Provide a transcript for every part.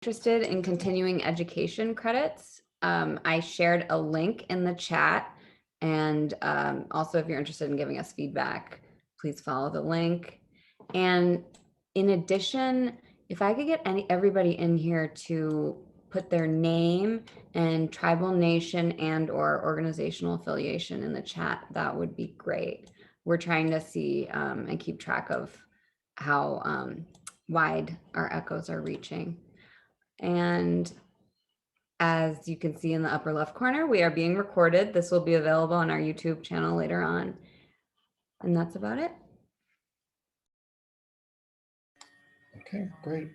Interested in continuing education credits, I shared a link in the chat. And also, if you're interested in giving us feedback, please follow the link. And in addition, if I could get everybody in here to put their name and tribal nation and/or organizational affiliation in the chat, that would be great. We're trying to see and keep track of how wide our echoes are reaching. And as you can see in the upper left corner, we are being recorded. This will be available on our YouTube channel later on. And that's about it. Okay, great.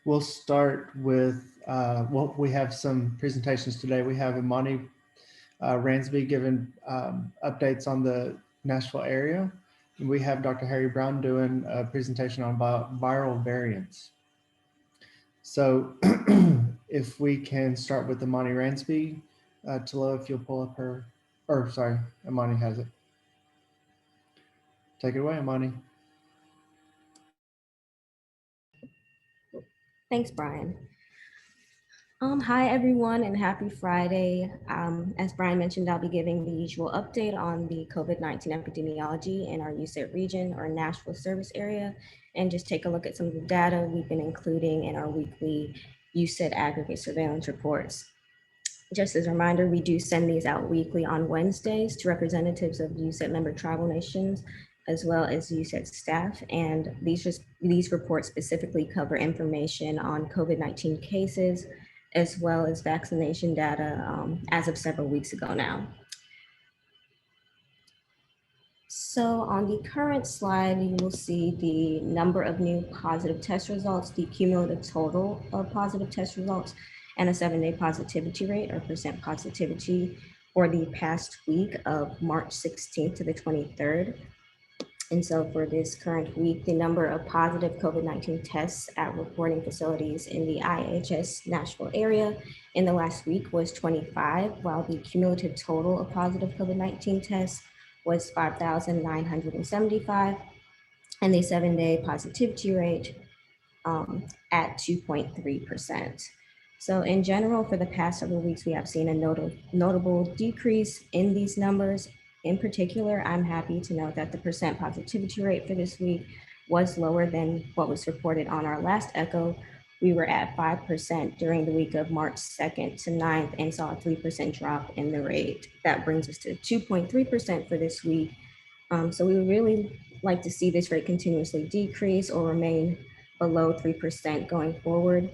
We'll start with, well, we have some presentations today. We have Imani Ransby giving updates on the Nashville area. And we have Dr. Harry Brown doing a presentation on viral variants. So if we can start with Imani Ransby, Tilo, if you'll pull up her, or sorry, Imani has it. Take it away, Imani. Thanks, Brian. Hi, everyone, and happy Friday. As Brian mentioned, I'll be giving the usual update on the COVID-19 epidemiology in our USET region or Nashville service area, and just take a look at some of the data we've been including in our weekly USET aggregate surveillance reports. Just as a reminder, we do send these out weekly on Wednesdays to representatives of USET member tribal nations, as well as USET staff. And these reports specifically cover information on COVID-19 cases, as well as vaccination data as of several weeks ago now. So on the current slide, you will see the number of new positive test results, the cumulative total of positive test results, and a 7-day positivity rate or percent positivity for the past week of March 16th to the 23rd. And so for this current week, the number of positive COVID-19 tests at reporting facilities in the IHS Nashville area in the last week was 25, while the cumulative total of positive COVID-19 tests was 5,975, and the 7-day positivity rate at 2.3%. So in general, for the past several weeks, we have seen a notable decrease in these numbers. In particular, I'm happy to note that the percent positivity rate for this week was lower than what was reported on our last echo. We were at 5% during the week of March 2nd to 9th and saw a 3% drop in the rate. That brings us to 2.3% for this week. So we would really like to see this rate continuously decrease or remain below 3% going forward.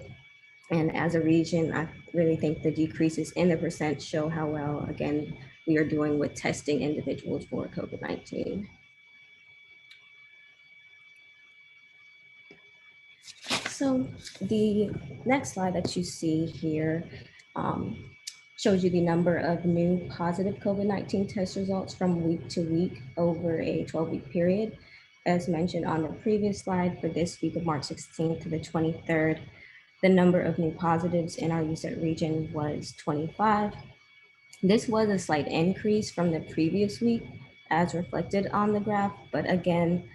And as a region, I really think the decreases in the percent show how well, again, we are doing with testing individuals for COVID-19. So the next slide that you see here shows you the number of new positive COVID-19 test results from week to week over a 12-week period. As mentioned on the previous slide, for this week of March 16th to the 23rd, the number of new positives in our USET region was 25. This was a slight increase from the previous week as reflected on the graph, but again,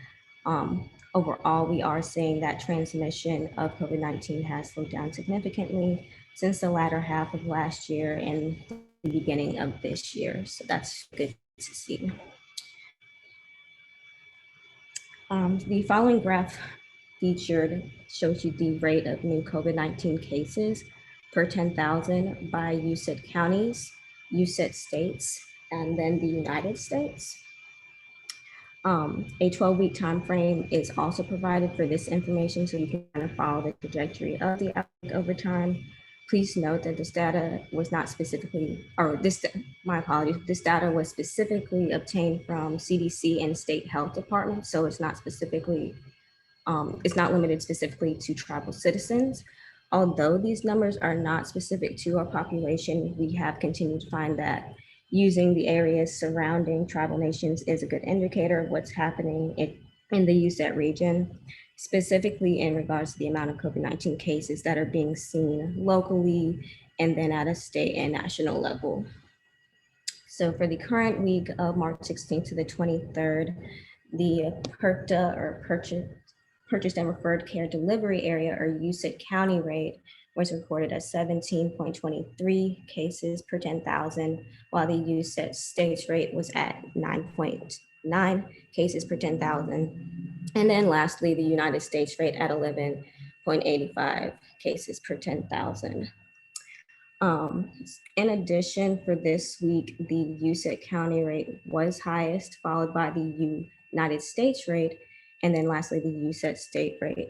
overall, we are seeing that transmission of COVID-19 has slowed down significantly since the latter half of last year and the beginning of this year. So that's good to see. The following graph featured shows you the rate of new COVID-19 cases per 10,000 by USET counties, USET states, and then the United States. A 12-week time frame is also provided for this information so you can kind of follow the trajectory of the outbreak over time. Please note that this data was not specifically, my apologies, this data was specifically obtained from CDC and state health departments, so it's not specifically, it's not limited specifically to tribal citizens. Although these numbers are not specific to our population, we have continued to find that using the areas surrounding tribal nations is a good indicator of what's happening in the USET region, specifically in regards to the amount of COVID-19 cases that are being seen locally and then at a state and national level. So for the current week of March 16th to the 23rd, the per purchased and referred care delivery area, or USET county rate, was recorded at 17.23 cases per 10,000, while the USET states rate was at 9.9 cases per 10,000. And then lastly, the United States rate at 11.85 cases per 10,000. In addition, for this week, the USET county rate was highest, followed by the United States rate, and then lastly, the USET state rate.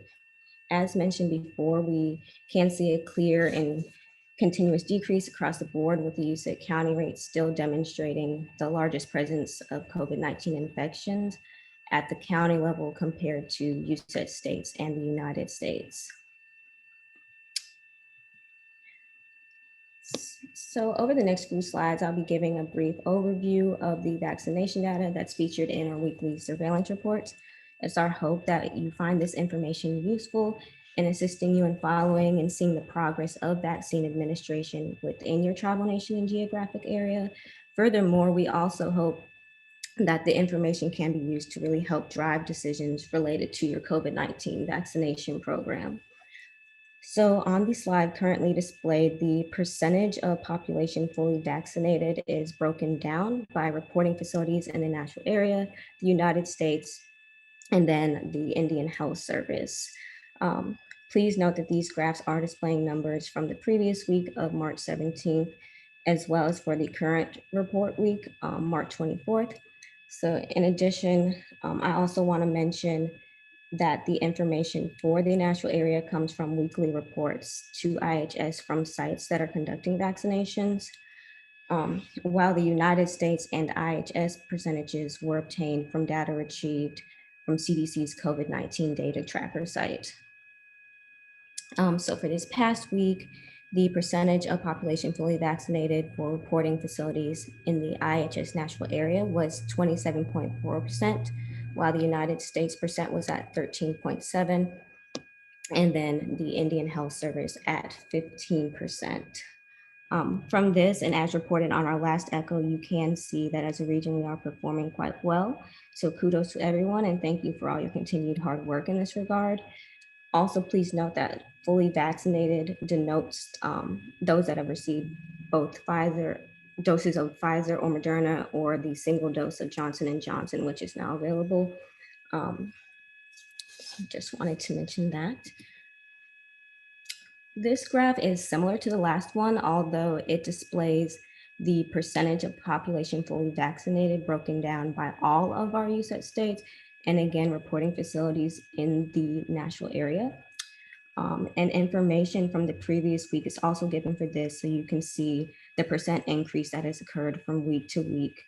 As mentioned before, we can see a clear and continuous decrease across the board, with the USET county rate still demonstrating the largest presence of COVID-19 infections at the county level compared to USET states and the United States. So over the next few slides, I'll be giving a brief overview of the vaccination data that's featured in our weekly surveillance reports. It's our hope that you find this information useful in assisting you in following and seeing the progress of vaccine administration within your tribal, nation, and geographic area. Furthermore, we also hope that the information can be used to really help drive decisions related to your COVID-19 vaccination program. So on the slide currently displayed, the percentage of population fully vaccinated is broken down by reporting facilities in the national area, the United States, and then the Indian Health Service. Please note that these graphs are displaying numbers from the previous week of March 17th, as well as for the current report week, March 24th. So in addition, I also want to mention that the information for the national area comes from weekly reports to IHS from sites that are conducting vaccinations, while the United States and IHS percentages were obtained from data retrieved from CDC's COVID-19 data tracker site. So for this past week, the percentage of population fully vaccinated for reporting facilities in the IHS national area was 27.4%, while the United States percent was at 13.7%, and then the Indian Health Service at 15%. From this, and as reported on our last echo, you can see that as a region, we are performing quite well. So kudos to everyone, and thank you for all your continued hard work in this regard. Also, please note that fully vaccinated denotes those that have received both doses of Pfizer or Moderna, or the single dose of Johnson & Johnson, which is now available. Just wanted to mention that. This graph is similar to the last one, although it displays the percentage of population fully vaccinated broken down by all of our USET states, and again, reporting facilities in the national area. And information from the previous week is also given for this, so you can see the percent increase that has occurred from week to week.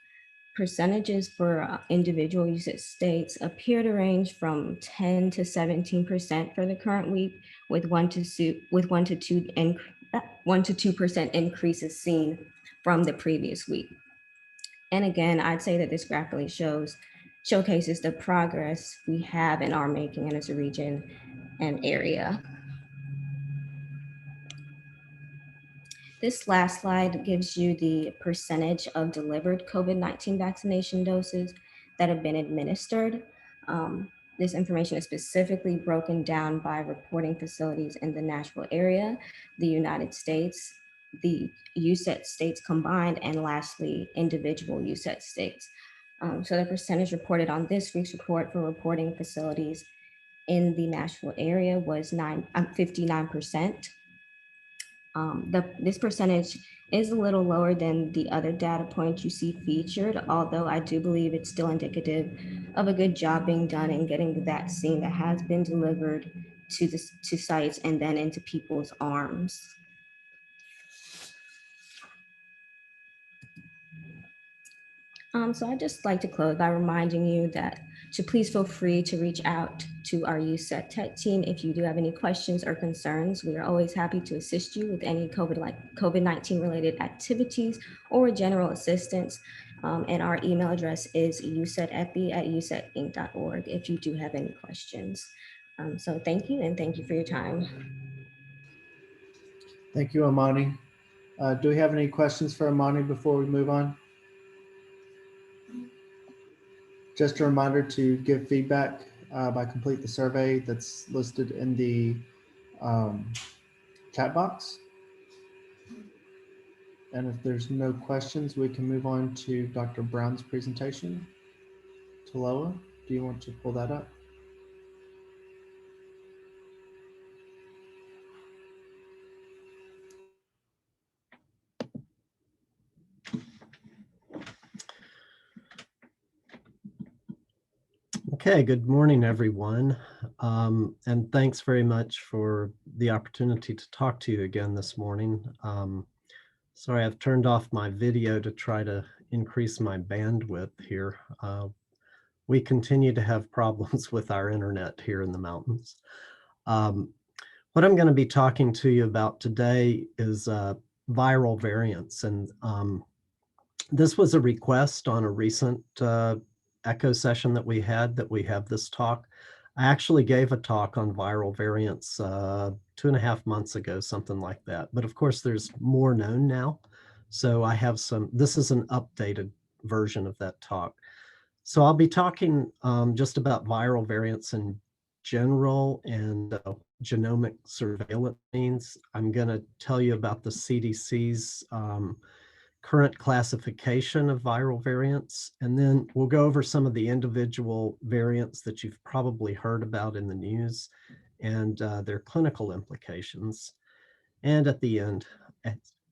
Percentages for individual USET states appear to range from 10 to 17% for the current week, with 1 to 2% increases seen from the previous week. And again, I'd say that this graph really showcases the progress we have and are making as a region and area. This last slide gives you the percentage of delivered COVID-19 vaccination doses that have been administered. This information is specifically broken down by reporting facilities in the national area, the United States, the USET states combined, and lastly, individual USET states. So the percentage reported on this week's report for reporting facilities in the national area was 59%. This percentage is a little lower than the other data points you see featured, although I do believe it's still indicative of a good job being done in getting the vaccine that has been delivered to sites and then into people's arms. So I'd just like to close by reminding you that to please feel free to reach out to our USET tech team if you do have any questions or concerns. We are always happy to assist you with any COVID-19 related activities or general assistance. And our email address is usetepi@usetinc.org if you do have any questions. So thank you, and thank you for your time. Thank you, Amani. Do we have any questions for Amani before we move on? Just a reminder to give feedback by complete the survey that's listed in the chat box. And if there's no questions, we can move on to Dr. Brown's presentation. Taloa, do you want to pull that up? Okay, good morning, everyone. And thanks very much for the opportunity to talk to you again this morning. Sorry, I've turned off my video to try to increase my bandwidth here. We continue to have problems with our internet here in the mountains. What I'm going to be talking to you about today is viral variants. And this was a request on a recent echo session that we have this talk. I actually gave a talk on viral variants 2.5 months ago, something like that. But of course, there's more known now. So I have this is an updated version of that talk. So I'll be talking just about viral variants in general and genomic surveillance means. I'm going to tell you about the CDC's current classification of viral variants, and then we'll go over some of the individual variants that you've probably heard about in the news and their clinical implications. And at the end,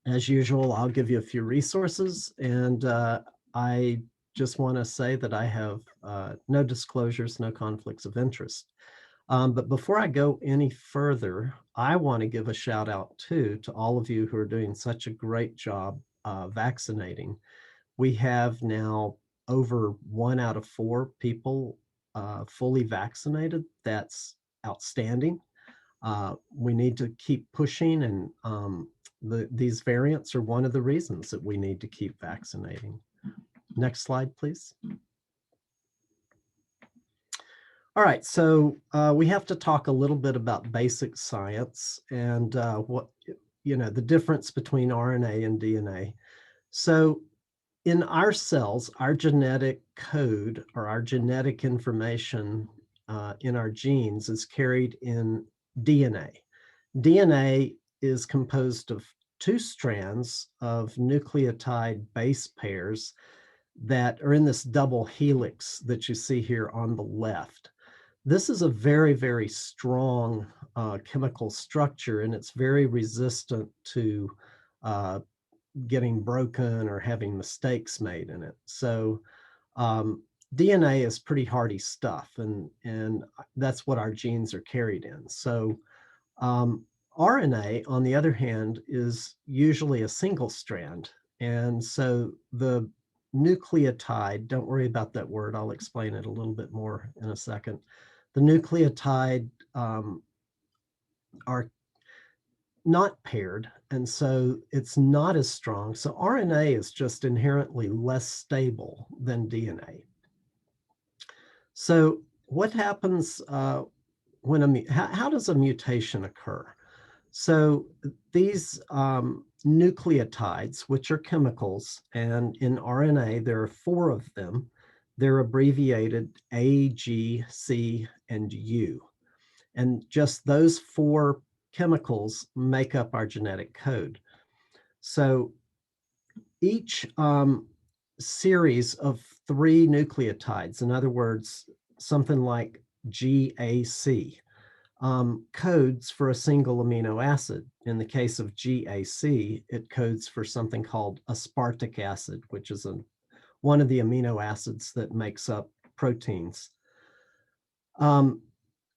as usual, I'll give you a few resources, and I just want to say that I have no disclosures, no conflicts of interest. But before I go any further, I want to give a shout out too to all of you who are doing such a great job vaccinating. We have now over 1 out of 4 people fully vaccinated. That's outstanding. We need to keep pushing, and these variants are one of the reasons that we need to keep vaccinating. Next slide, please. All right, so we have to talk a little bit about basic science and what, the difference between RNA and DNA. So in our cells, our genetic code or our genetic information in our genes is carried in DNA. DNA is composed of 2 strands of nucleotide base pairs that are in this double helix that you see here on the left. This is a very, very strong chemical structure, and it's very resistant to getting broken or having mistakes made in it. So DNA is pretty hardy stuff, and that's what our genes are carried in. So RNA, on the other hand, is usually a single strand. And so the nucleotide, don't worry about that word, I'll explain it a little bit more in a second. The nucleotide are not paired, and so it's not as strong. So RNA is just inherently less stable than DNA. So what happens when how does a mutation occur? So these nucleotides, which are chemicals, and in RNA there are 4 of them. They're abbreviated A, G, C, and U. And just those 4 chemicals make up our genetic code. So each series of 3 nucleotides, in other words, something like GAC, codes for a single amino acid. In the case of GAC, it codes for something called aspartic acid, which is one of the amino acids that makes up proteins.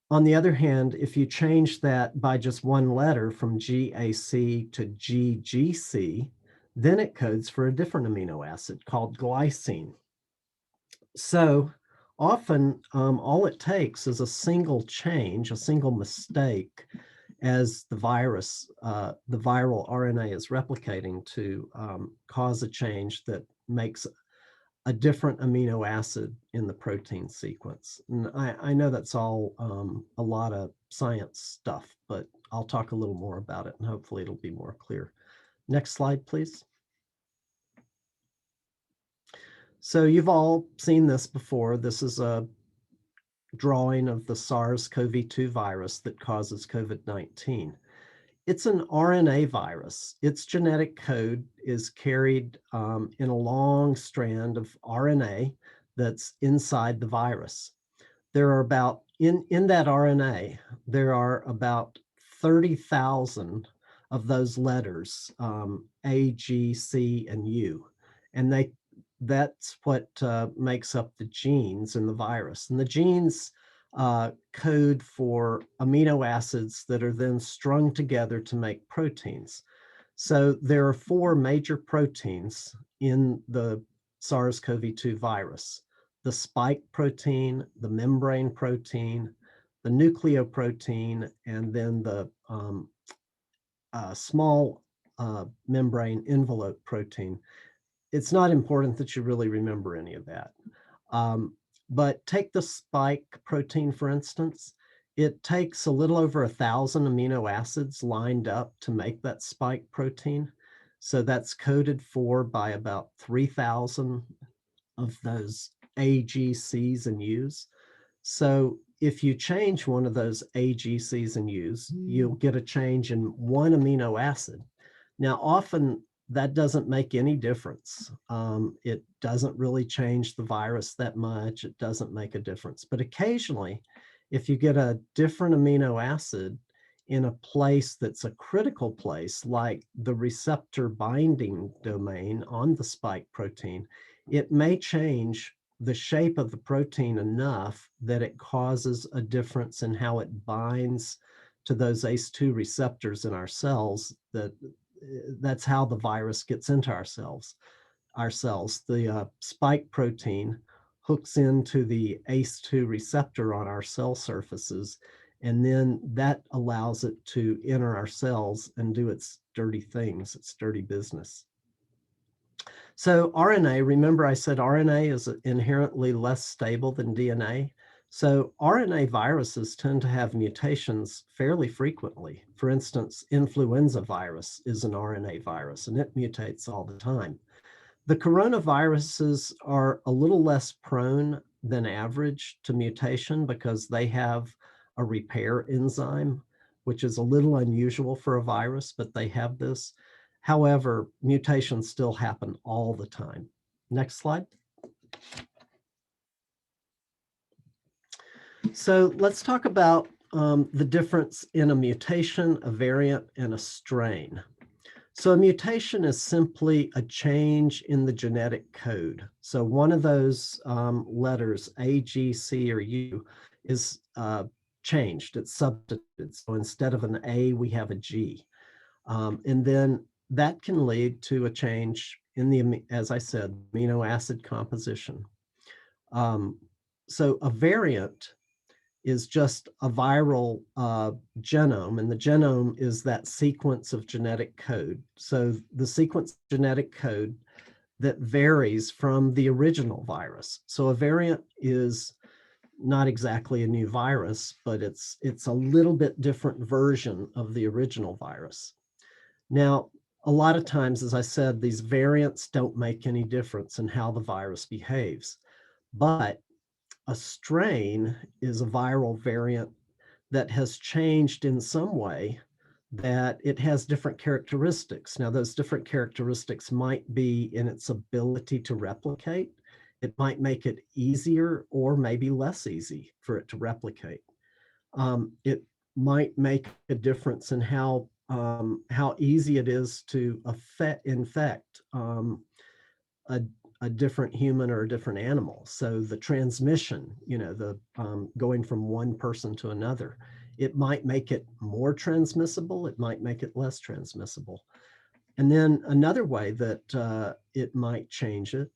On the other hand, if you change that by just 1 letter from GAC to GGC, then it codes for a different amino acid called glycine. So often, all it takes is a single change, a single mistake, as the viral RNA is replicating to cause a change that makes a different amino acid in the protein sequence. And I know that's all a lot of science stuff, but I'll talk a little more about it and hopefully it'll be more clear. Next slide, please. So you've all seen this before. This is a drawing of the SARS-CoV-2 virus that causes COVID-19. It's an RNA virus. Its genetic code is carried in a long strand of RNA that's inside the virus. There are about, in that RNA, there are about 30,000 of those letters, A, G, C, and U. And that's what makes up the genes in the virus. And the genes code for amino acids that are then strung together to make proteins. So there are 4 major proteins in the SARS-CoV-2 virus: the spike protein, the membrane protein, the nucleoprotein, and then the small membrane envelope protein. It's not important that you really remember any of that. But take the spike protein, for instance. It takes a little over 1,000 amino acids lined up to make that spike protein. So that's coded for by about 3,000 of those A, G, C's, and U's. So if you change one of those A, G, C's, and U's, you'll get a change in one amino acid. Now, often that doesn't make any difference. It doesn't really change the virus that much. It doesn't make a difference. But occasionally, if you get a different amino acid in a place that's a critical place, like the receptor binding domain on the spike protein, it may change the shape of the protein enough that it causes a difference in how it binds to those ACE2 receptors in our cells. That's how the virus gets into our cells. The spike protein hooks into the ACE2 receptor on our cell surfaces, and then that allows it to enter our cells and do its dirty things, its dirty business. So RNA, remember I said RNA is inherently less stable than DNA. So RNA viruses tend to have mutations fairly frequently. For instance, influenza virus is an RNA virus, and it mutates all the time. The coronaviruses are a little less prone than average to mutation because they have a repair enzyme, which is a little unusual for a virus, but they have this. However, mutations still happen all the time. Next slide. So let's talk about the difference in a mutation, a variant, and a strain. So a mutation is simply a change in the genetic code. So one of those letters, A, G, C, or U, is changed. It's substituted. So instead of an A, we have a G. And then that can lead to a change in the, as I said, amino acid composition. So a variant is just a viral genome, and the genome is that sequence of genetic code. So the sequence of genetic code that varies from the original virus. So a variant is not exactly a new virus, but it's a little bit different version of the original virus. Now, a lot of times, as I said, these variants don't make any difference in how the virus behaves, but a strain is a viral variant that has changed in some way, that it has different characteristics. Now, those different characteristics might be in its ability to replicate. It might make it easier or maybe less easy for it to replicate. It might make a difference in how easy it is to infect a different human or a different animal. So the transmission, the going from one person to another, it might make it more transmissible. It might make it less transmissible. And then another way that it might change it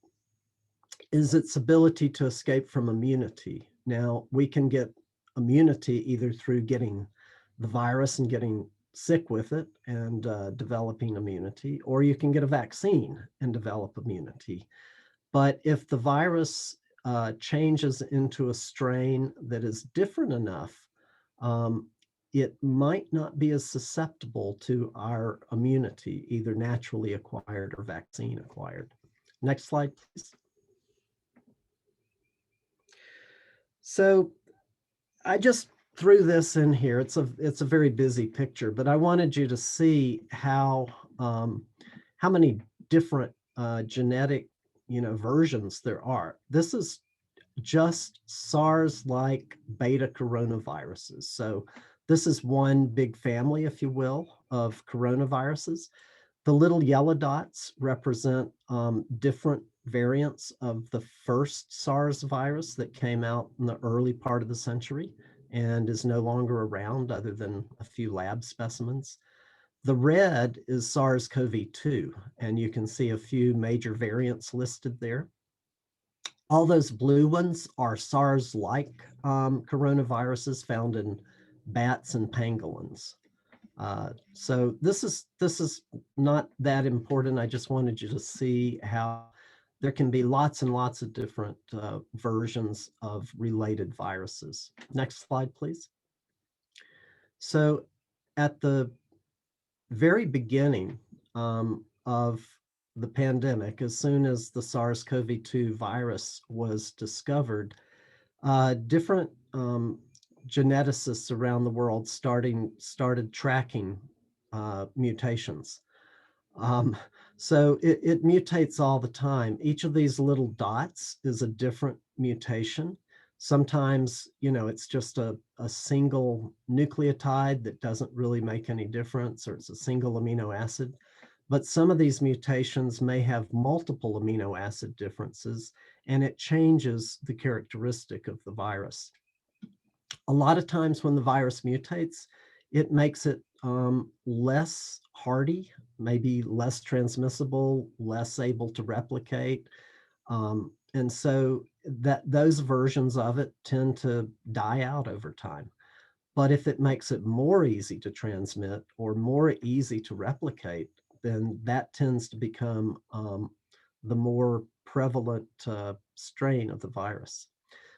is its ability to escape from immunity. Now, we can get immunity either through getting the virus and getting sick with it and developing immunity, or you can get a vaccine and develop immunity. But if the virus changes into a strain that is different enough, it might not be as susceptible to our immunity, either naturally acquired or vaccine acquired. Next slide, please. So I just threw this in here. It's a very busy picture, but I wanted you to see how many different genetic versions there are. This is just SARS-like beta coronaviruses. So this is one big family, if you will, of coronaviruses. The little yellow dots represent different variants of the first SARS virus that came out in the early part of the century and is no longer around other than a few lab specimens. The red is SARS-CoV-2, and you can see a few major variants listed there. All those blue ones are SARS-like coronaviruses found in bats and pangolins. So this is not that important. I just wanted you to see how there can be lots and lots of different versions of related viruses. Next slide, please. So at the very beginning of the pandemic, as soon as the SARS-CoV-2 virus was discovered, different geneticists around the world started tracking mutations. So it mutates all the time. Each of these little dots is a different mutation. Sometimes, it's just a single nucleotide that doesn't really make any difference, or it's a single amino acid. But some of these mutations may have multiple amino acid differences, and it changes the characteristic of the virus. A lot of times when the virus mutates, it makes it less hardy, maybe less transmissible, less able to replicate. And so those versions of it tend to die out over time. But if it makes it more easy to transmit or more easy to replicate, then that tends to become the more prevalent strain of the virus.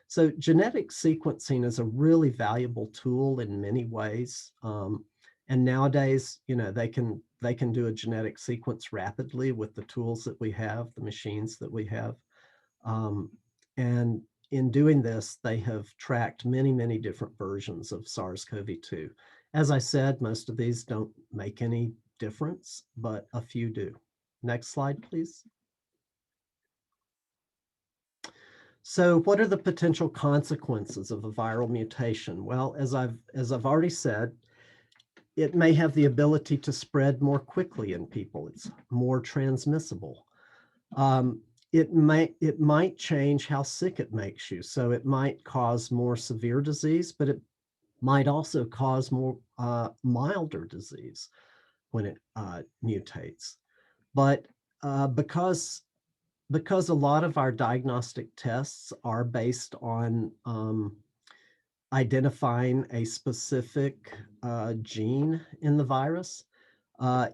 So genetic sequencing is a really valuable tool in many ways. And nowadays, they can do a genetic sequence rapidly with the tools that we have, the machines that we have. And in doing this, they have tracked many, many different versions of SARS-CoV-2. As I said, most of these don't make any difference, but a few do. Next slide, please. So what are the potential consequences of a viral mutation? Well, as I've already said, it may have the ability to spread more quickly in people. It's more transmissible. It might change how sick it makes you. So it might cause more severe disease, but it might also cause more milder disease when it mutates. But because a lot of our diagnostic tests are based on identifying a specific gene in the virus,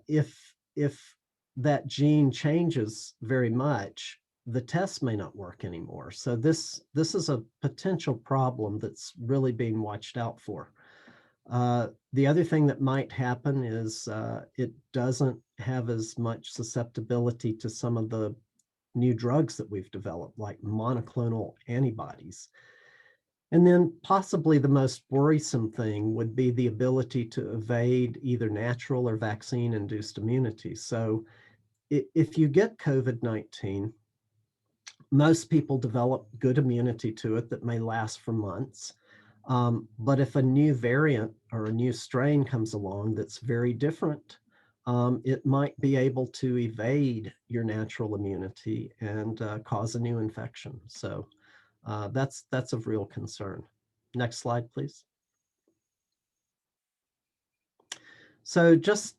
if that gene changes very much, the test may not work anymore. So this is a potential problem that's really being watched out for. The other thing that might happen is it doesn't have as much susceptibility to some of the new drugs that we've developed, like monoclonal antibodies. And then possibly the most worrisome thing would be the ability to evade either natural or vaccine-induced immunity. So if you get COVID-19, most people develop good immunity to it that may last for months. But if a new variant or a new strain comes along that's very different, it might be able to evade your natural immunity and cause a new infection. So that's of real concern. Next slide, please. So just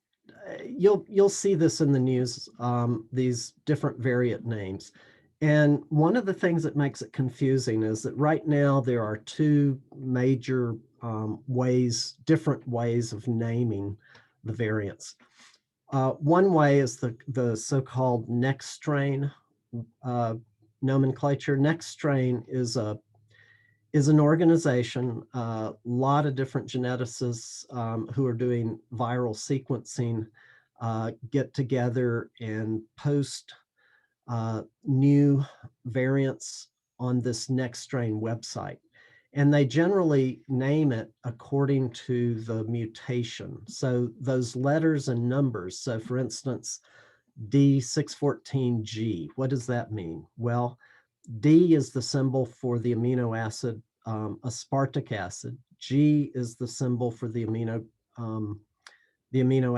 you'll see this in the news, these different variant names. And one of the things that makes it confusing is that right now there are two major different ways of naming the variants. One way is the so-called next strain nomenclature. Next strain is an organization, a lot of different geneticists who are doing viral sequencing get together and post new variants on this next strain website. And they generally name it according to the mutation. So those letters and numbers. So for instance, D614G, what does that mean? Well, D is the symbol for the amino acid aspartic acid. G is the symbol for the amino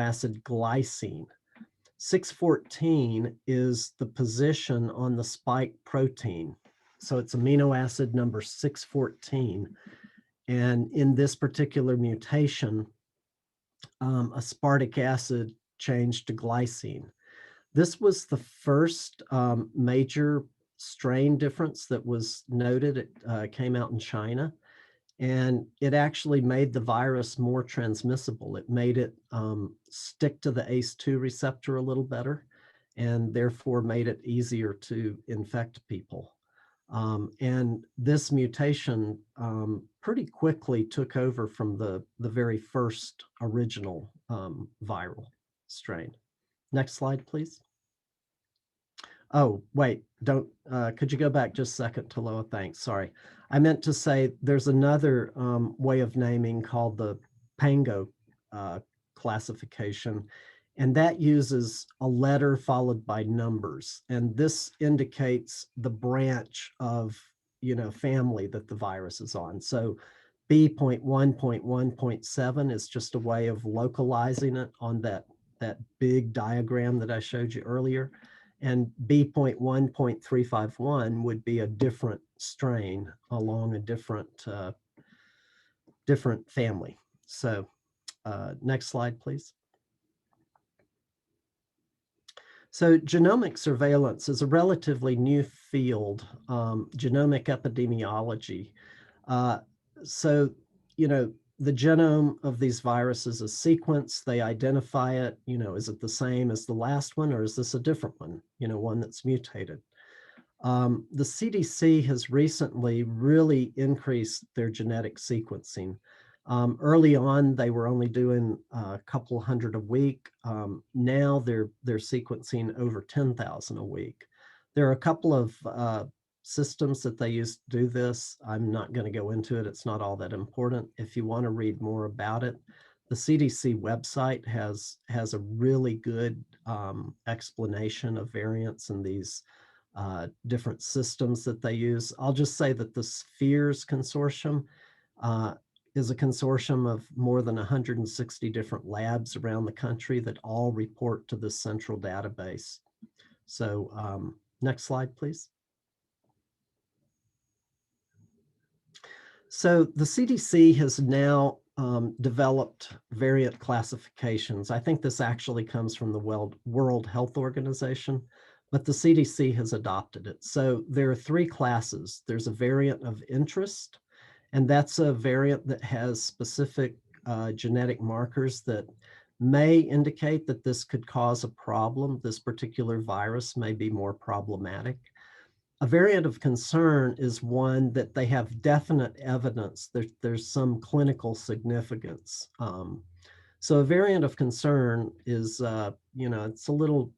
acid glycine. 614 is the position on the spike protein. So it's amino acid number 614. And in this particular mutation, aspartic acid changed to glycine. This was the first major strain difference that was noted. It came out in China, and it actually made the virus more transmissible. It made it stick to the ACE2 receptor a little better, and therefore made it easier to infect people. And this mutation pretty quickly took over from the very first original viral strain. Next slide, please. Oh, wait, could you go back just a second, Taloa? Thanks, sorry. I meant to say there's another way of naming called the Pango classification, and that uses a letter followed by numbers. And this indicates the branch of, family that the virus is on. So B.1.1.7 is just a way of localizing it on that big diagram that I showed you earlier. And B.1.351 would be a different strain along a different family. So next slide, please. So genomic surveillance is a relatively new field, genomic epidemiology. So, the genome of these viruses is sequenced, they identify it, is it the same as the last one, or is this a different one, one that's mutated? The CDC has recently really increased their genetic sequencing. Early on, they were only doing a couple hundred a week. Now they're sequencing over 10,000 a week. There are a couple of systems that they use to do this. I'm not going to go into it. It's not all that important. If you want to read more about it, the CDC website has a really good explanation of variants and these different systems that they use. I'll just say that the SPHERES consortium is a consortium of more than 160 different labs around the country that all report to this central database. So next slide, please. So the CDC has now developed variant classifications. I think this actually comes from the World Health Organization, but the CDC has adopted it. So there are three classes. There's a variant of interest, and that's a variant that has specific genetic markers that may indicate that this could cause a problem. This particular virus may be more problematic. A variant of concern is one that they have definite evidence that there's some clinical significance. So a variant of concern is, it's a little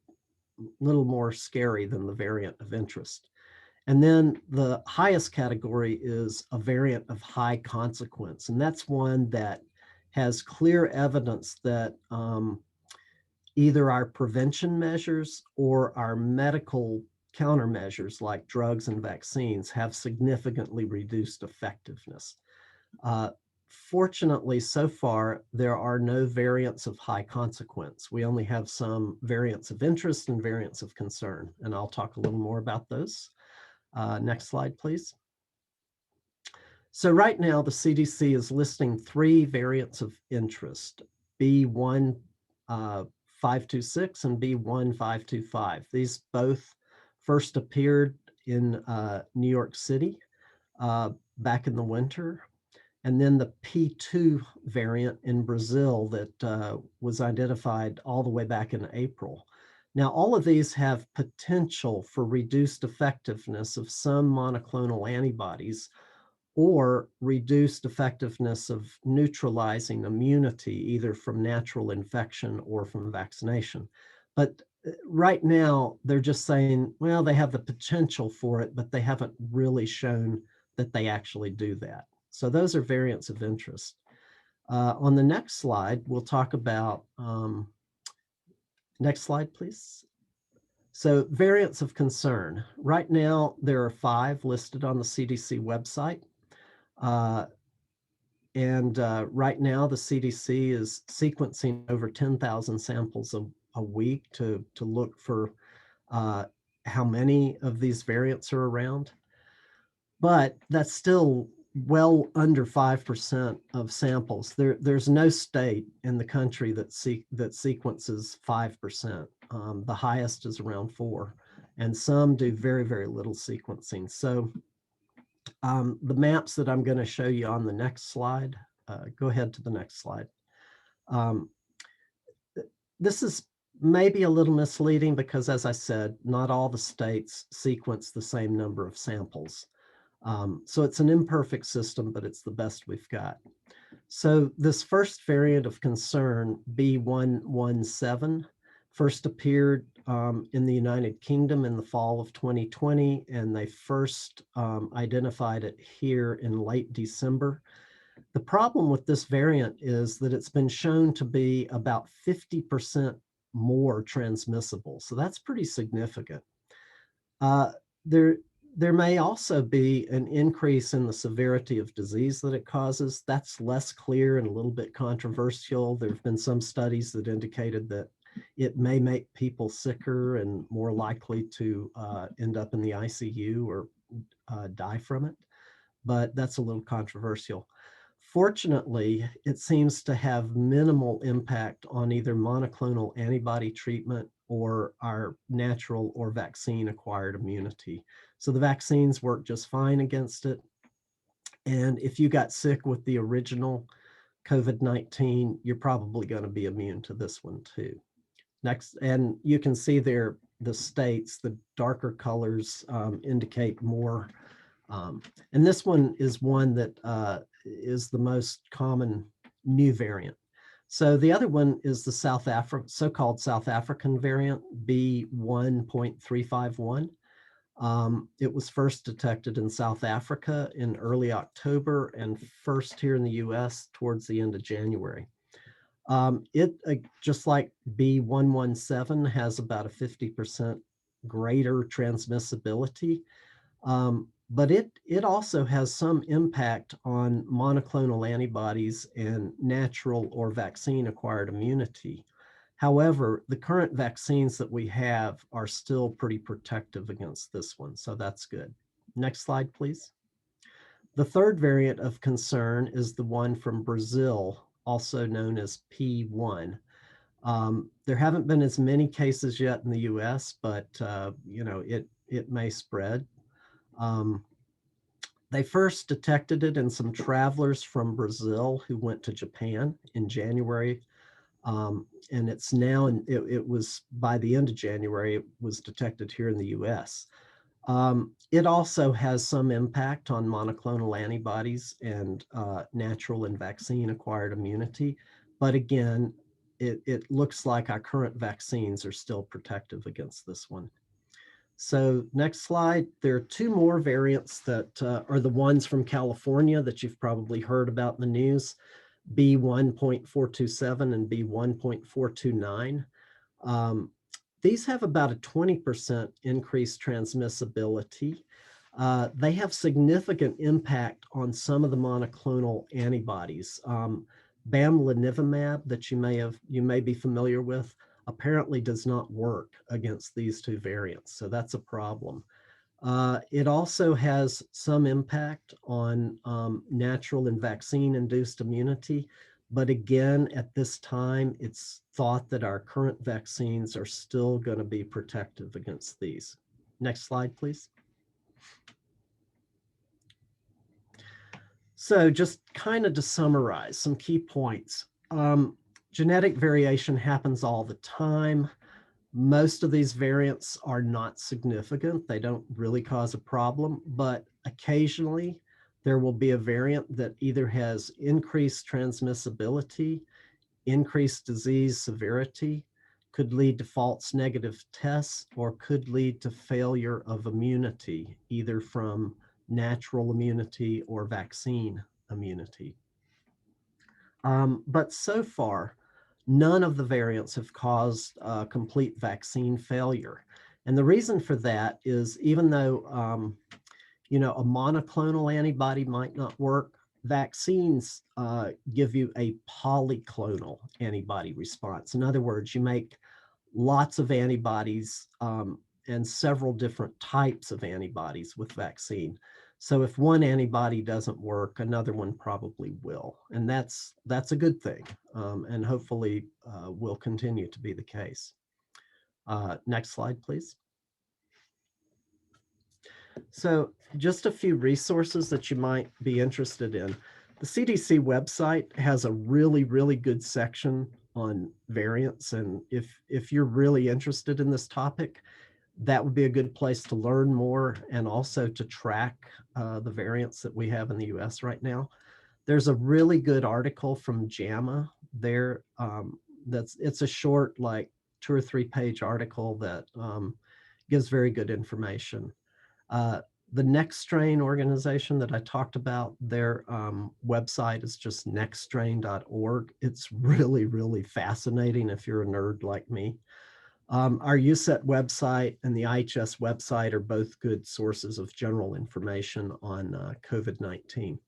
more scary than the variant of interest. And then the highest category is a variant of high consequence. And that's one that has clear evidence that either our prevention measures or our medical countermeasures like drugs and vaccines have significantly reduced effectiveness. Fortunately, so far, there are no variants of high consequence. We only have some variants of interest and variants of concern, and I'll talk a little more about those. Next slide, please. So right now, the CDC is listing three variants of interest, B.1.526 and B.1.525. These both first appeared in New York City back in the winter. And then the P2 variant in Brazil that was identified all the way back in April. Now, all of these have potential for reduced effectiveness of some monoclonal antibodies or reduced effectiveness of neutralizing immunity, either from natural infection or from vaccination. But right now, they're just saying, well, they have the potential for it, but they haven't really shown that they actually do that. So those are variants of interest. On the next slide, we'll talk about, next slide, please. So variants of concern. Right now, there are 5 listed on the CDC website. Right now, the CDC is sequencing over 10,000 samples a week to look for how many of these variants are around. But that's still well under 5% of samples. There's no state in the country that sequences 5%. The highest is around 4%, and some do very, very little sequencing. So the maps that I'm going to show you on the next slide, go ahead to the next slide. This is maybe a little misleading because, as I said, not all the states sequence the same number of samples. So it's an imperfect system, but it's the best we've got. So this first variant of concern, B117, first appeared in the United Kingdom in the fall of 2020, and they first identified it here in late December. The problem with this variant is that it's been shown to be about 50% more transmissible. So that's pretty significant. There may also be an increase in the severity of disease that it causes. That's less clear and a little bit controversial. There have been some studies that indicated that it may make people sicker and more likely to end up in the ICU or die from it, but that's a little controversial. Fortunately, it seems to have minimal impact on either monoclonal antibody treatment or our natural or vaccine-acquired immunity. So the vaccines work just fine against it. And if you got sick with the original COVID-19, you're probably going to be immune to this one too. Next, and you can see there the states, the darker colors indicate more. And this one is one that is the most common new variant. So the other one is the so-called South African variant, B1.351. It was first detected in South Africa in early October and first here in the US towards the end of January. Just like B117 has about a 50% greater transmissibility, but it also has some impact on monoclonal antibodies and natural or vaccine-acquired immunity. However, the current vaccines that we have are still pretty protective against this one, so that's good. Next slide, please. The third variant of concern is the one from Brazil, also known as P1. There haven't been as many cases yet in the US, but it may spread. They first detected it in some travelers from Brazil who went to Japan in January. And it's now, it was by the end of January, it was detected here in the US. It also has some impact on monoclonal antibodies and natural and vaccine-acquired immunity. But again, it looks like our current vaccines are still protective against this one. So next slide, there are 2 more variants that are the ones from California that you've probably heard about in the news, B1.427 and B1.429. These have about a 20% increased transmissibility. They have significant impact on some of the monoclonal antibodies. Bamlanivimab that you may be familiar with apparently does not work against these 2 variants, so that's a problem. It also has some impact on natural and vaccine-induced immunity, but again, at this time, it's thought that our current vaccines are still going to be protective against these. Next slide, please. So just kind of to summarize some key points. Genetic variation happens all the time. Most of these variants are not significant. They don't really cause a problem, but occasionally there will be a variant that either has increased transmissibility, increased disease severity, could lead to false negative tests, or could lead to failure of immunity, either from natural immunity or vaccine immunity. But so far, none of the variants have caused complete vaccine failure. And the reason for that is even though, you know, a monoclonal antibody might not work, vaccines give you a polyclonal antibody response. In other words, you make lots of antibodies and several different types of antibodies with vaccine. So if one antibody doesn't work, another one probably will. And that's a good thing. And hopefully will continue to be the case. Next slide, please. So just a few resources that you might be interested in. The CDC website has a really, really good section on variants. And if you're really interested in this topic, that would be a good place to learn more and also to track the variants that we have in the US right now. There's a really good article from JAMA there. It's a short, like 2 or 3 page article that gives very good information. The Next Strain organization that I talked about, their website is just nextstrain.org. It's really, really fascinating if you're a nerd like me. Our USET website and the IHS website are both good sources of general information on COVID-19.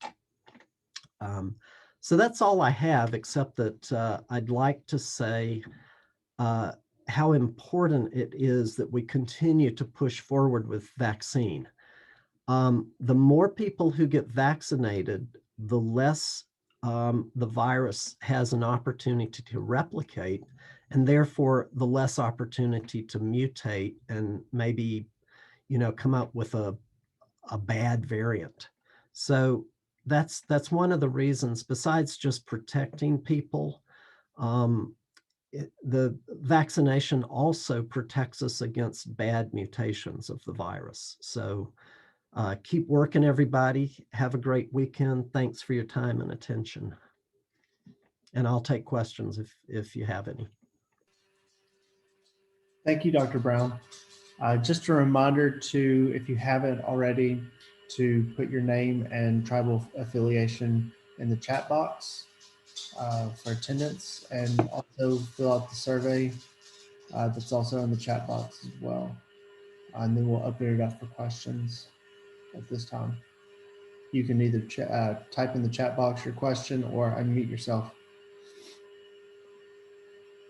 So that's all I have, except that I'd like to say how important it is that we continue to push forward with vaccine. The more people who get vaccinated, the less the virus has an opportunity to replicate, and therefore the less opportunity to mutate and maybe, you know, come up with a bad variant. So that's one of the reasons, besides just protecting people, the vaccination also protects us against bad mutations of the virus. So keep working, everybody. Have a great weekend. Thanks for your time and attention. And I'll take questions if you have any. Thank you, Dr. Brown. Just a reminder to, if you haven't already, to put your name and tribal affiliation in the chat box for attendance, and also fill out the survey that's also in the chat box as well. And then we'll open it up for questions at this time. You can either type in the chat box your question or unmute yourself.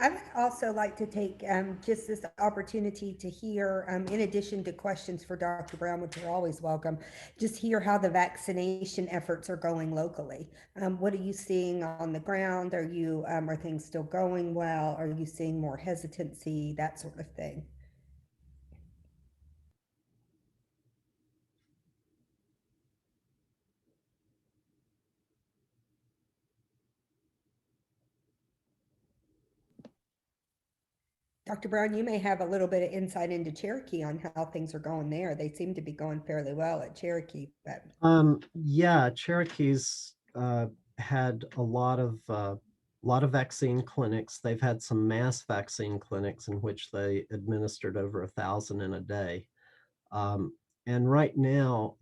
I would also like to take just this opportunity to hear, in addition to questions for Dr. Brown, which are always welcome, just hear how the vaccination efforts are going locally. What are you seeing on the ground? Are things still going well? Are you seeing more hesitancy, that sort of thing? Dr. Brown, you may have a little bit of insight into Cherokee on how things are going there. They seem to be going fairly well at Cherokee, but yeah, Cherokee's had a lot of vaccine clinics. They've had some mass vaccine clinics in which they administered over 1,000 in a day. And right now,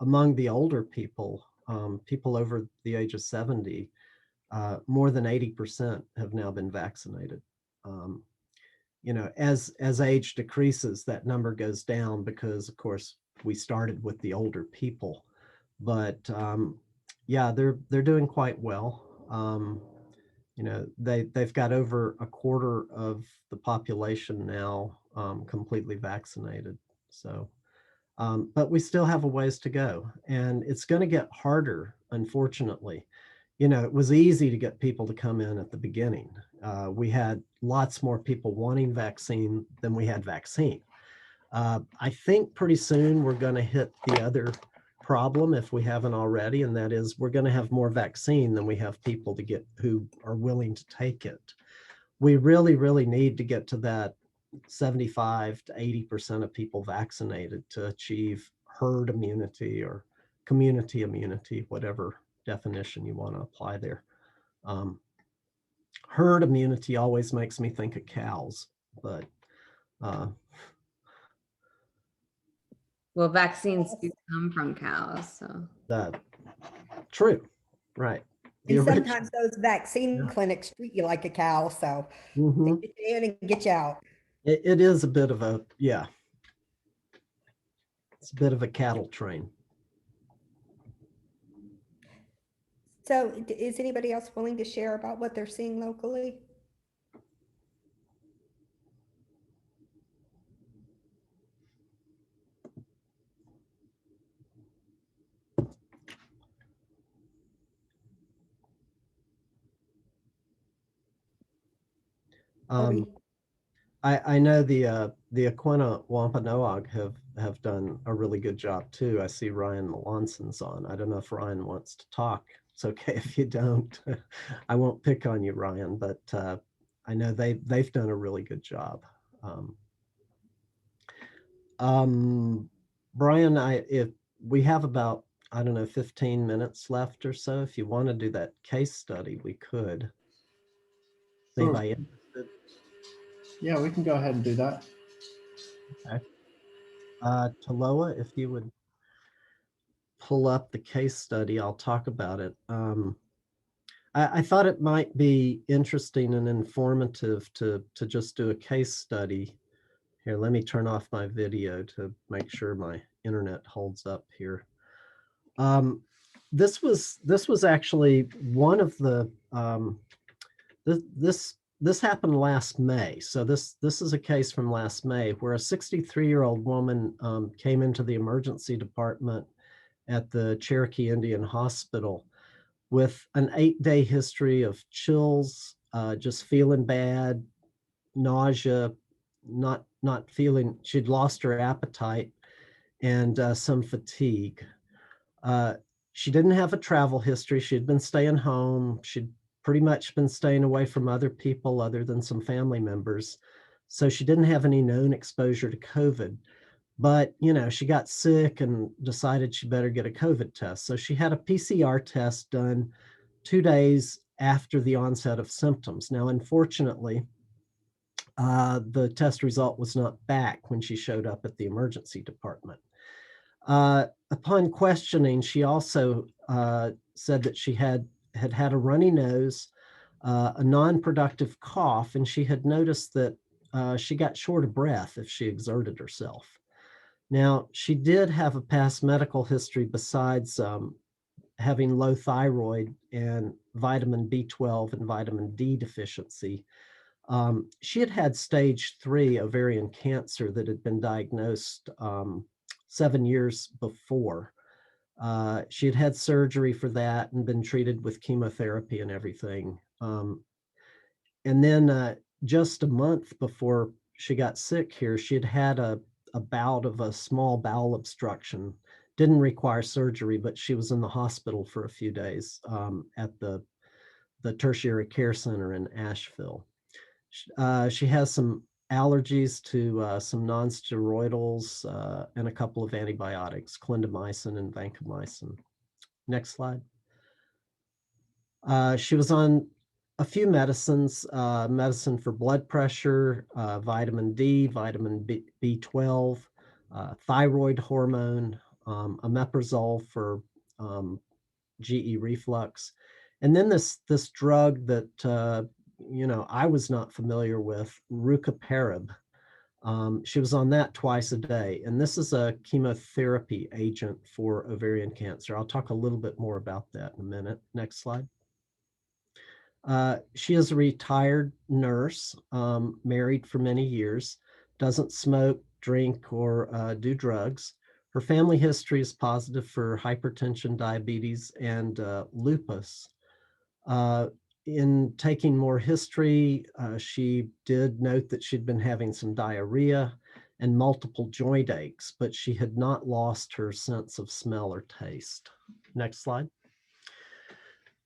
among the older people, people over the age of 70, more than 80% have now been vaccinated. You know, as age decreases, that number goes down because, of course, we started with the older people. But yeah, they're doing quite well. You know, they've got over a quarter of the population now completely vaccinated. So, but we still have a ways to go, and it's going to get harder, unfortunately. You know, it was easy to get people to come in at the beginning. We had lots more people wanting vaccine than we had vaccine. I think pretty soon we're going to hit the other problem, if we haven't already, and that is we're going to have more vaccine than we have people to get who are willing to take it. We really, really need to get to that 75 to 80% of people vaccinated to achieve herd immunity or community immunity, whatever definition you want to apply there. Herd immunity always makes me think of cows, but well, vaccines do come from cows, so True, right. The And original. sometimes those vaccine clinics treat you like a cow, so they Mhm. get you in and get you out. It is a bit of a, yeah, it's a bit of a cattle train. So is anybody else willing to share about what they're seeing locally? Are we? I know the Aquina Wampanoag have done a really good job too. I see Ryan Melanson's on. I don't know if Ryan wants to talk. It's okay if you don't. I won't pick on you, Ryan, but I know they've done a really good job. Brian, if we have about, I don't know, 15 minutes left or so, if you want to do that case study, we could. Is Sure. anybody interested? Yeah, we can go ahead and do that. Okay. Taloa, if you would pull up the case study, I'll talk about it. I thought it might be interesting and informative to just do a case study. Here, let me turn off my video to make sure my internet holds up here. This was actually one of the this happened last May. So this is a case from last May where a 63-year-old woman came into the emergency department at the Cherokee Indian Hospital with an 8-day history of chills, just feeling bad, nausea, not feeling. She'd lost her appetite, and some fatigue. Uh, she didn't have a travel history. She'd been staying home. She'd pretty much been staying away from other people other than some family members. So she didn't have any known exposure to COVID. But, you know, she got sick and decided she better get a COVID test. So she had a PCR test done 2 days after the onset of symptoms. Now, unfortunately, the test result was not back when she showed up at the emergency department. Upon questioning, she also said that she had a runny nose, a non-productive cough, and she had noticed that she got short of breath if she exerted herself. Now, she did have a past medical history besides having low thyroid and vitamin B12 and vitamin D deficiency. She had had stage 3 ovarian cancer that had been diagnosed 7 years before. She had had surgery for that and been treated with chemotherapy and everything. And then just a month before she got sick here, she had had a bout of a small bowel obstruction. Didn't require surgery, but she was in the hospital for a few days at the tertiary care center in Asheville. She has some allergies to some non-steroidals and a couple of antibiotics, clindamycin and vancomycin. Next slide. She was on a few medicines, medicine for blood pressure, vitamin D, vitamin B12, thyroid hormone, omeprazole for GE reflux. And then this drug that you know, I was not familiar with, rucaparib. She was on that twice a day. And this is a chemotherapy agent for ovarian cancer. I'll talk a little bit more about that in a minute. Next slide. She is a retired nurse, married for many years, doesn't smoke, drink, or do drugs. Her family history is positive for hypertension, diabetes, and lupus. In taking more history, she did note that she'd been having some diarrhea and multiple joint aches, but she had not lost her sense of smell or taste. Next slide.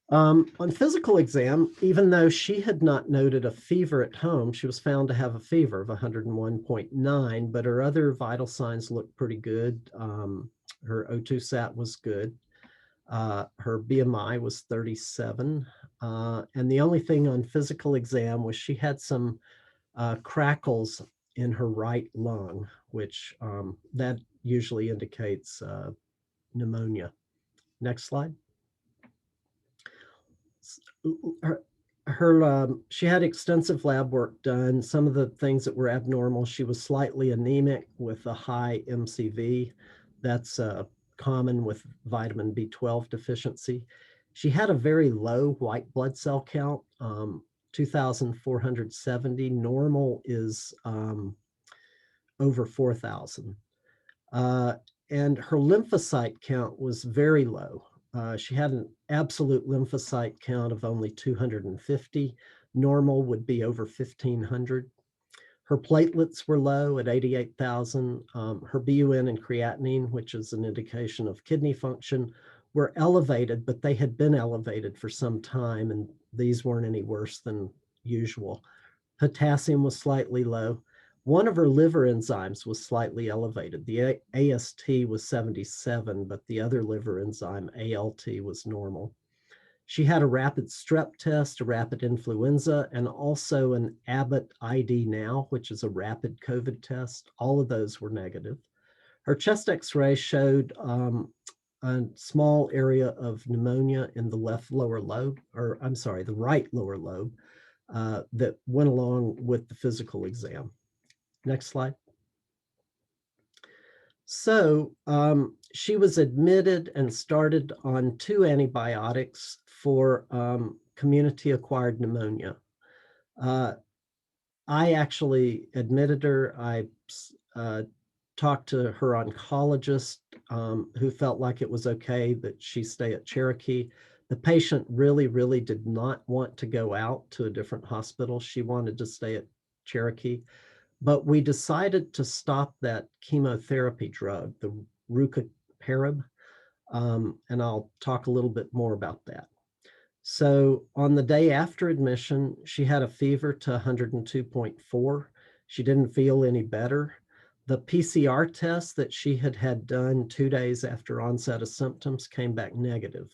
On physical exam, even though she had not noted a fever at home, she was found to have a fever of 101.9, but her other vital signs looked pretty good. Her O2 sat was good. Her BMI was 37. And the only thing on physical exam was she had some crackles in her right lung, which that usually indicates pneumonia. Next slide. She had extensive lab work done. Some of the things that were abnormal, she was slightly anemic with a high MCV. That's common with vitamin B12 deficiency. She had a very low white blood cell count, 2,470. Normal is over 4,000. And her lymphocyte count was very low. She had an absolute lymphocyte count of only 250. Normal would be over 1,500. Her platelets were low at 88,000. Her BUN and creatinine, which is an indication of kidney function, were elevated, but they had been elevated for some time, and these weren't any worse than usual. Potassium was slightly low. One of her liver enzymes was slightly elevated. The AST was 77, but the other liver enzyme, ALT, was normal. She had a rapid strep test, a rapid influenza, and also an Abbott ID Now, which is a rapid COVID test. All of those were negative. Her chest x-ray showed a small area of pneumonia in the left lower lobe, or I'm sorry, the right lower lobe, that went along with the physical exam. Next slide. So she was admitted and started on 2 antibiotics for community-acquired pneumonia. I actually admitted her. I talked to her oncologist who felt like it was okay that she stay at Cherokee. The patient really, really did not want to go out to a different hospital. She wanted to stay at Cherokee. But we decided to stop that chemotherapy drug, the rucaparib, and I'll talk a little bit more about that. So on the day after admission, she had a fever to 102.4. She didn't feel any better. The PCR test that she had done 2 days after onset of symptoms came back negative.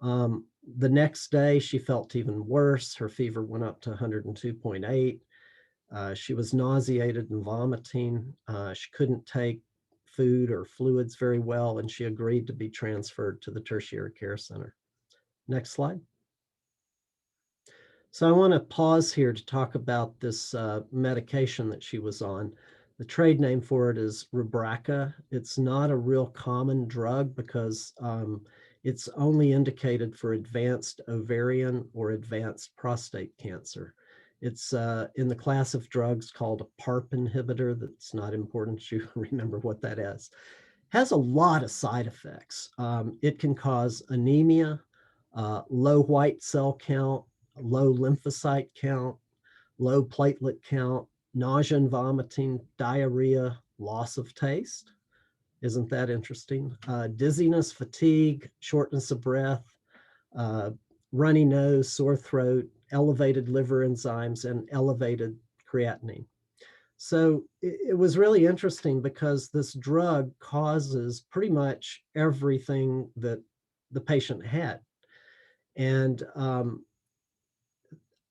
The next day, she felt even worse. Her fever went up to 102.8. She was nauseated and vomiting. She couldn't take food or fluids very well, and she agreed to be transferred to the tertiary care center. Next slide. So I want to pause here to talk about this medication that she was on. The trade name for it is Rebraca. It's not a real common drug because it's only indicated for advanced ovarian or advanced prostate cancer. It's in the class of drugs called a PARP inhibitor. That's not important you remember what that is. Has a lot of side effects. It can cause anemia, low white cell count, low lymphocyte count, low platelet count, nausea and vomiting, diarrhea, loss of taste. Isn't that interesting? Dizziness, fatigue, shortness of breath, runny nose, sore throat, elevated liver enzymes, and elevated creatinine. So it was really interesting because this drug causes pretty much everything that the patient had. And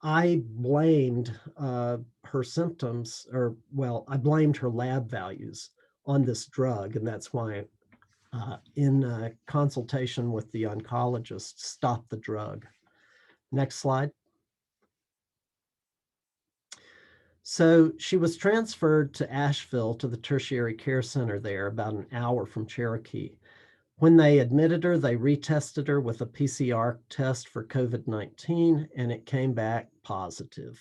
I blamed her symptoms, or well, I blamed her lab values on this drug. And that's why in consultation with the oncologist, stopped the drug. Next slide. So she was transferred to Asheville to the tertiary care center there, about an hour from Cherokee. When they admitted her, they retested her with a PCR test for COVID-19, and it came back positive.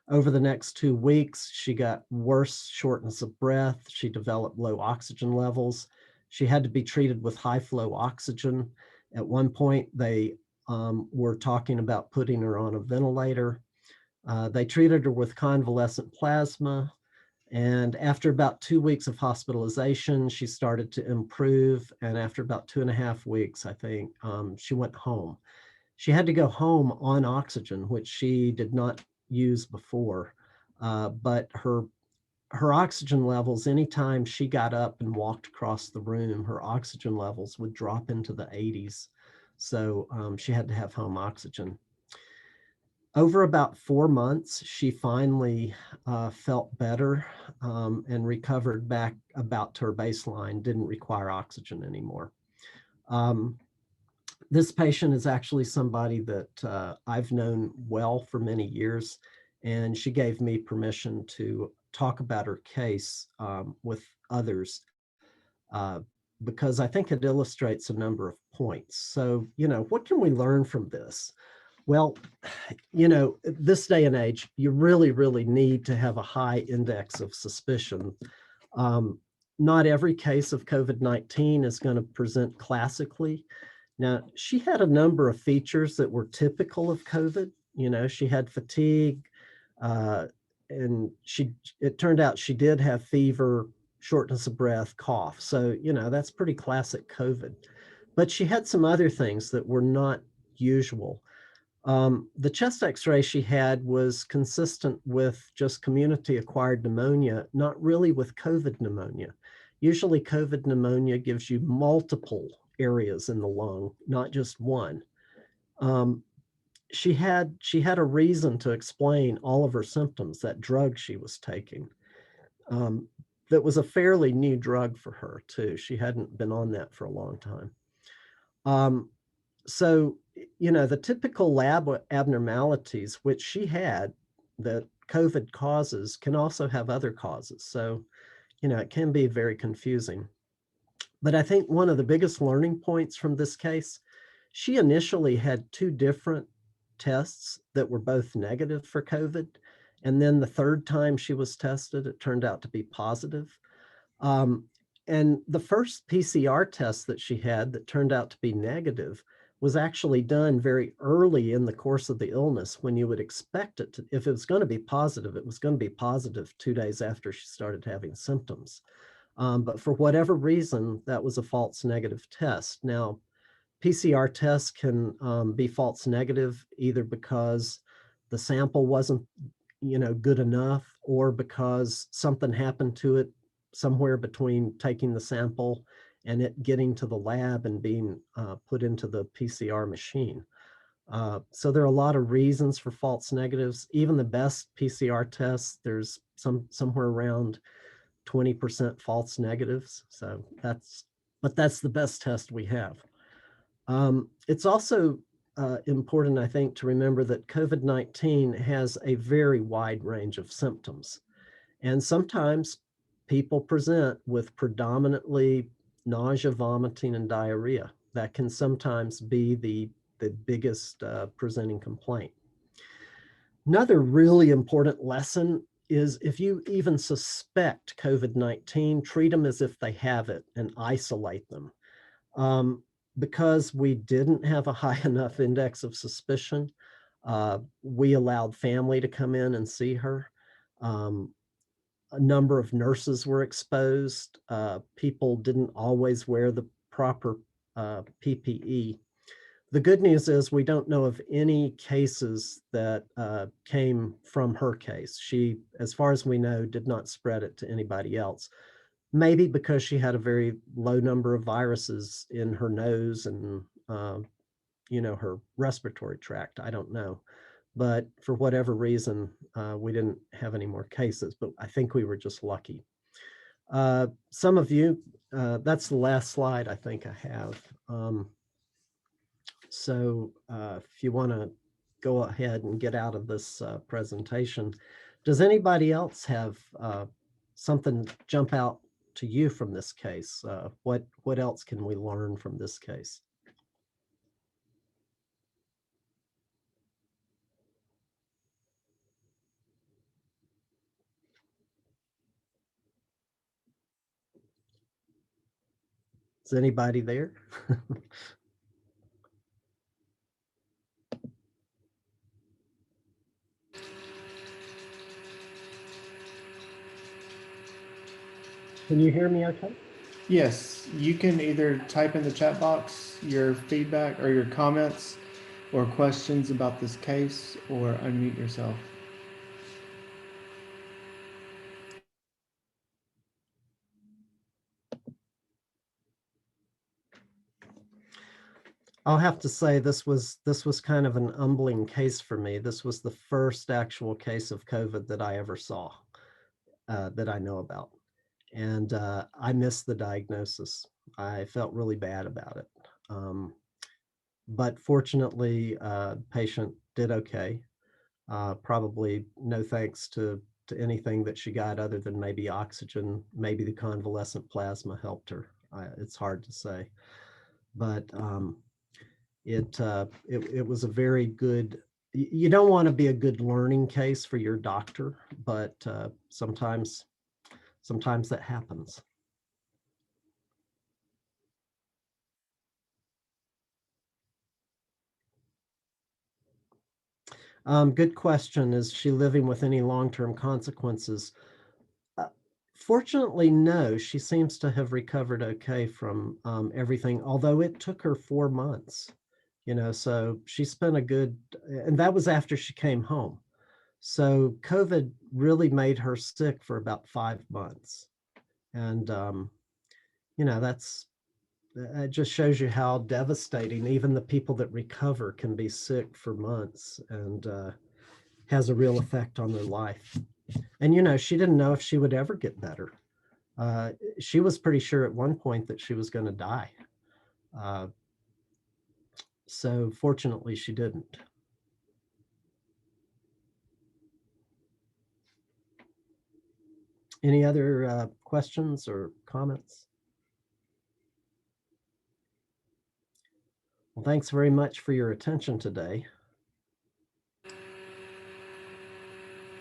Over the next 2 weeks, she got worse shortness of breath. She developed low oxygen levels. She had to be treated with high flow oxygen. At one point, they were talking about putting her on a ventilator. They treated her with convalescent plasma. And after about 2 weeks of hospitalization, she started to improve. And after about 2.5 weeks, I think, she went home. She had to go home on oxygen, which she did not use before. But her oxygen levels, anytime she got up and walked across the room, her oxygen levels would drop into the 80s. So she had to have home oxygen. Over about 4 months, she finally felt better and recovered back about to her baseline, didn't require oxygen anymore. This patient is actually somebody that I've known well for many years, and she gave me permission to talk about her case with others uh, because I think it illustrates a number of points. So, what can we learn from this? Well, this day and age, you really, really need to have a high index of suspicion. Not every case of COVID-19 is going to present classically. Now, she had a number of features that were typical of COVID. She had fatigue, uh, and it turned out she did have fever, shortness of breath, cough. So, that's pretty classic COVID. But she had some other things that were not usual. The chest x-ray she had was consistent with just community-acquired pneumonia, not really with COVID pneumonia. Usually COVID pneumonia gives you multiple areas in the lung, not just one. She had a reason to explain all of her symptoms, that drug she was taking. That was a fairly new drug for her too. She hadn't been on that for a long time. So, the typical lab abnormalities, which she had, that COVID causes, can also have other causes. So, it can be very confusing. But I think one of the biggest learning points from this case, she initially had 2 different tests that were both negative for COVID. And then the third time she was tested, it turned out to be positive. And the first PCR test that she had that turned out to be negative was actually done very early in the course of the illness, when you would expect it to, if it was going to be positive, it was going to be positive 2 days after she started having symptoms. But for whatever reason, that was a false negative test. Now, PCR tests can be false negative either because the sample wasn't, good enough, or because something happened to it somewhere between taking the sample and it getting to the lab and being put into the PCR machine. So there are a lot of reasons for false negatives. Even the best PCR tests, there's somewhere around 20% false negatives. So that's the best test we have. It's also important, I think, to remember that COVID-19 has a very wide range of symptoms. And sometimes people present with predominantly nausea, vomiting, and diarrhea. That can sometimes be the biggest presenting complaint. Another really important lesson is, if you even suspect COVID-19, treat them as if they have it and isolate them. Because we didn't have a high enough index of suspicion, we allowed family to come in and see her. A number of nurses were exposed. People didn't always wear the proper PPE. The good news is we don't know of any cases that came from her case. She, as far as we know, did not spread it to anybody else. Maybe because she had a very low number of viruses in her nose and, her respiratory tract. I don't know. But for whatever reason, we didn't have any more cases, but I think we were just lucky. Some of you, that's the last slide I think I have. So if you want to go ahead and get out of this presentation, does anybody else have something jump out to you from this case? What else can we learn from this case? Is anybody there? Can you hear me okay? Yes, you can either type in the chat box your feedback or your comments or questions about this case, or unmute yourself. I'll have to say this was kind of an humbling case for me. This was the first actual case of COVID that I ever saw, that I know about. And I missed the diagnosis. I felt really bad about it. But fortunately, patient did okay. Probably no thanks to anything that she got other than maybe oxygen. Maybe the convalescent plasma helped her. It's hard to say, but it was a very good. You don't want to be a good learning case for your doctor, but sometimes that happens. Good question. Is she living with any long-term consequences? Uh, Fortunately, no. She seems to have recovered okay from everything, although it took her 4 months. So she spent a good, and that was after she came home. So COVID really made her sick for about 5 months. And, it just shows you how devastating even the people that recover can be sick for months, and has a real effect on their life. And she didn't know if she would ever get better. She was pretty sure at one point that she was going to die. So fortunately, she didn't. Any other questions or comments? Well, thanks very much for your attention today.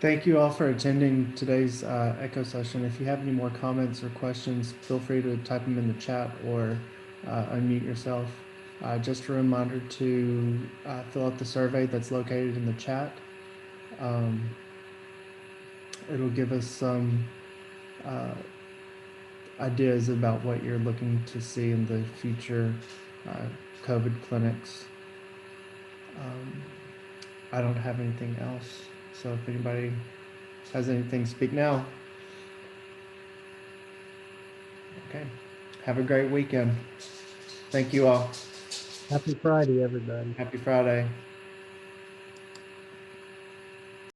Thank you all for attending today's echo session. If you have any more comments or questions, feel free to type them in the chat or unmute yourself. Just a reminder to fill out the survey that's located in the chat. It'll give us some ideas about what you're looking to see in the future COVID clinics. I don't have anything else. So if anybody has anything, speak now. Okay. Have a great weekend. Thank you all. Happy Friday, everybody. Happy Friday.